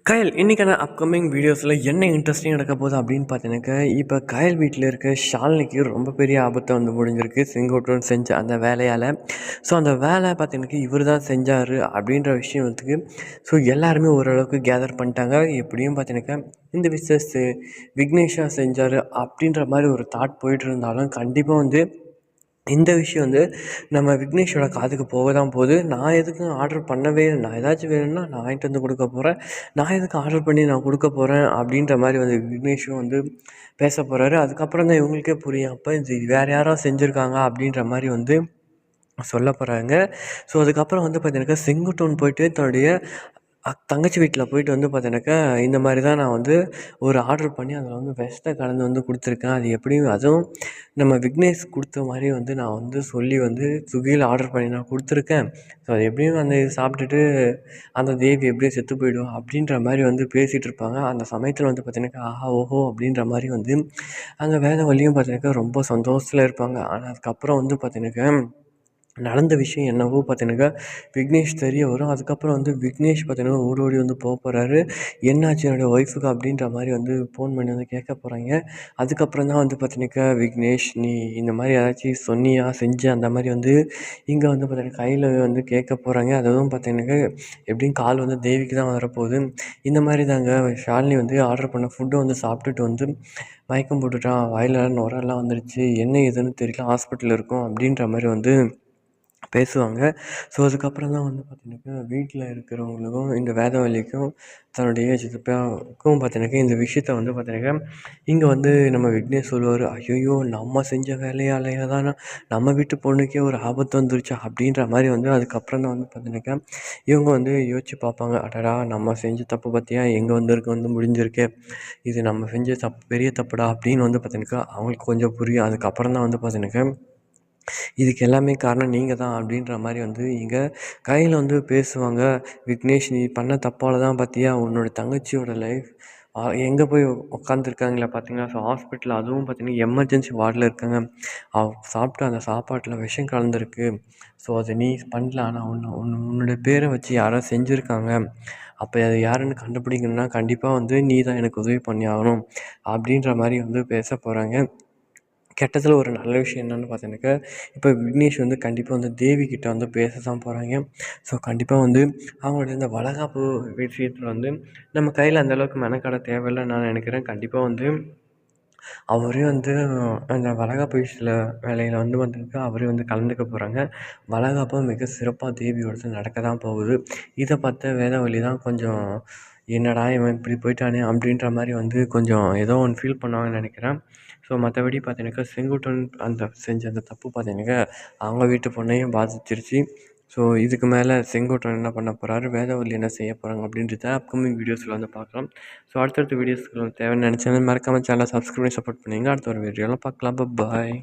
கயல் இன்றைக்கான அப்கமிங் வீடியோஸில் என்ன இன்ட்ரெஸ்டிங் நடக்க போகுது அப்படின்னு பார்த்தீங்கன்னாக்கா, இப்போ கயல் வீட்டில் இருக்க ஷாலினிக்கு ரொம்ப பெரிய ஆபத்தை வந்து முடிஞ்சிருக்கு செங்கோட்டையன் செஞ்ச அந்த வேலையால். ஸோ அந்த வேலை பார்த்தீங்கன்னாக்கா இவர் தான் செஞ்சார் அப்படின்ற விஷயம் வந்து ஸோ எல்லாருமே ஓரளவுக்கு கேதர் பண்ணிட்டாங்க. எப்படியும் பார்த்தீங்கன்னாக்கா இந்த விஷயத்தை விக்னேஷா செஞ்சார் அப்படின்ற மாதிரி ஒரு தாட் போயிட்டு இருந்தாலும் கண்டிப்பாக வந்து இந்த விஷயம் வந்து நம்ம விக்னேஷோட காதுக்கு போக தான் போகுது. நான் எதுக்கும் ஆர்டர் பண்ணவே நான் ஏதாச்சும் வேணும்னா நான் வாங்கிட்டு வந்து கொடுக்க போகிறேன். நான் எதுக்கு ஆர்டர் பண்ணி நான் கொடுக்க போகிறேன் அப்படின்ற மாதிரி வந்து விக்னேஷும் வந்து பேச போகிறாரு. அதுக்கப்புறம் தான் இவங்களுக்கே புரியும், அப்போ இது வேறு யாரோ செஞ்சுருக்காங்க அப்படின்ற மாதிரி வந்து சொல்ல போகிறாங்க. ஸோ அதுக்கப்புறம் வந்து பார்த்தீங்கன்னாக்கா செங்குட்டோன் போயிட்டு தன்னுடைய தங்கச்சி வீட்டில் போயிட்டு வந்து பார்த்தீங்கன்னாக்கா இந்த மாதிரி தான் நான் வந்து ஒரு ஆர்டர் பண்ணி அதில் வந்து விஷத்தை கலந்து வந்து கொடுத்துருக்கேன். அது எப்படியும் அதுவும் நம்ம விக்னேஷ் கொடுத்த மாதிரி வந்து நான் வந்து சொல்லி வந்து ஸ்விக்கியில் ஆர்டர் பண்ணி நான் கொடுத்துருக்கேன். ஸோ அது எப்படியும் அந்த இது சாப்பிட்டுட்டு அந்த தேவி எப்படியும் செத்து போயிடும் அப்படின்ற மாதிரி வந்து பேசிகிட்டு இருப்பாங்க. அந்த சமயத்தில் வந்து பார்த்தீங்கன்னாக்கா ஆஹா ஓஹோ அப்படின்ற மாதிரி வந்து அங்கே வேதவள்ளியும் பார்த்தீங்கன்னாக்கா ரொம்ப சந்தோஷத்தில் இருப்பாங்க. ஆனால் அதுக்கப்புறம் வந்து பார்த்தீங்கன்னாக்கா நடந்த விஷயம் என்னவோ பார்த்தீங்கன்னாக்கா விக்னேஷ் தெரிய வரும். அதுக்கப்புறம் வந்து விக்னேஷ் பார்த்தீங்கன்னா ஓடி ஓடி வந்து போகிறாரு. என்னாச்சு என்னுடைய ஒய்ஃபுக்கு அப்படின்ற மாதிரி வந்து ஃபோன் பண்ணி வந்து கேட்க போகிறாங்க. அதுக்கப்புறம் தான் வந்து பார்த்தீங்கன்னாக்கா விக்னேஷ் நீ இந்த மாதிரி ஏதாச்சும் சொன்னியா செஞ்ச அந்த மாதிரி வந்து இங்கே வந்து பார்த்தீங்கன்னா கையில் வந்து கேட்க போகிறாங்க. அதுவும் பார்த்தீங்கன்னாக்கா எப்படியும் கால் வந்து தேவிக்கு தான் வரப்போகுது. இந்த மாதிரி தாங்க ஷாலினி வந்து ஆர்டர் பண்ண ஃபுட்டை வந்து சாப்பிட்டுட்டு வந்து மயக்கம் போட்டுட்டான். வாயில் நுரெல்லாம் வந்துருச்சு. என்ன ஏதுன்னு தெரியல, ஹாஸ்பிட்டலில் இருக்கோம் அப்படின்ற மாதிரி வந்து பேசுவாங்க. ஸோ அதுக்கப்புறம் தான் வந்து பார்த்தீங்கன்னாக்கா வீட்டில் இருக்கிறவங்களுக்கும் இந்த வேதவல்லிக்கும் தன்னுடைய சித்தப்பாவுக்கும் பார்த்தீங்கன்னாக்கா இந்த விஷயத்த வந்து பார்த்தீங்கன்னாக்கா இங்கே வந்து நம்ம விக்னேஷ் சொல்லுவார், ஐயையோ நம்ம செஞ்ச வேலையாலேயே தான் நம்ம வீட்டு பொண்ணுக்கே ஒரு ஆபத்து வந்துருச்சா அப்படின்ற மாதிரி வந்து அதுக்கப்புறம் தான் வந்து பார்த்தீங்கன்னாக்கா இவங்க வந்து யோசிச்சு பார்ப்பாங்க. அடடா நம்ம செஞ்ச தப்பு பார்த்தியா எங்கே வந்திருக்கு வந்து முடிஞ்சிருக்கே, இது நம்ம செஞ்ச தப்பு பெரிய தப்புடா அப்படின்னு வந்து பார்த்தீங்கன்னாக்கா அவங்களுக்கு கொஞ்சம் புரியும். அதுக்கப்புறம் தான் வந்து பார்த்தீங்கன்னாக்கா இதுக்கு எல்லாமே காரணம் நீங்கள் தான் அப்படின்ற மாதிரி வந்து இங்கே கையில் வந்து பேசுவாங்க. விக்னேஷ் நீ பண்ண தப்பால் தான் பார்த்தியா உன்னோட தங்கச்சியோட லைஃப் எங்கே போய் உட்காந்துருக்காங்களா பார்த்தீங்களா. ஸோ ஹாஸ்பிட்டலில் அதுவும் பார்த்தீங்கன்னா எமர்ஜென்சி வார்டில் இருக்காங்க. சாப்பிட்ட அந்த சாப்பாட்டில் விஷம் கலந்துருக்கு. ஸோ அதை நீ பண்ணல, ஆனால் உன்னோட பேரை வச்சு யாரோ செஞ்சுருக்காங்க. அப்போ அது யாருன்னு கண்டுபிடிக்கணும்னா கண்டிப்பாக வந்து நீ தான் எனக்கு உதவி பண்ணி ஆகணும் அப்படின்ற மாதிரி வந்து பேச போகிறாங்க. கெட்டதில் ஒரு நல்ல விஷயம் என்னென்னு பார்த்தீங்கன்னாக்கா இப்போ விக்னேஷ் வந்து கண்டிப்பாக வந்து தேவிக்கிட்ட வந்து பேச தான் போகிறாங்க. ஸோ கண்டிப்பாக வந்து அவங்களுடைய இந்த வளகாப்பு விஷயத்தில் வந்து நம்ம கையில் அந்தளவுக்கு மெனக்கட தேவையில்லைன்னு நான் நினைக்கிறேன். கண்டிப்பாக வந்து அவரே வந்து அந்த வளகாப்பு விஷயத்தில் வேலையில் வந்து வந்துட்டு அவரே வந்து கலந்துக்க போகிறாங்க. வளகாப்பும் மிக சிறப்பாக தேவியோடது நடக்க தான் போகுது. இதை பார்த்த வேதவள்ளி தான் கொஞ்சம் என்னடா இவன் இப்படி போயிட்டானே அப்படின்ற மாதிரி வந்து கொஞ்சம் ஏதோ ஒன்று ஃபீல் பண்ணுவாங்கன்னு நினைக்கிறேன். ஸோ மற்றபடி பார்த்தீங்கன்னாக்கா செங்குட்டன் அந்த செஞ்ச அந்த தப்பு பார்த்தீங்கன்னாக்கா அவங்க வீட்டு பொண்ணையும் பாதிச்சிருச்சு. ஸோ இதுக்கு மேலே செங்கோட்டையன் என்ன பண்ண போகிறாரு, வேதவள்ளி என்ன செய்ய போகிறாங்க அப்படின்றத அப்கமிங் வீடியோஸில் வந்து பார்க்கலாம். ஸோ அடுத்தடுத்த வீடியோஸ்க்கு தேவைன்னு நினச்சேன் மறக்காமல் சேனலை சப்ஸ்கிரைப் பண்ணி சப்போர்ட் பண்ணுவீங்க. அடுத்த ஒரு வீடியோவில் பார்க்கலாம். பாய்.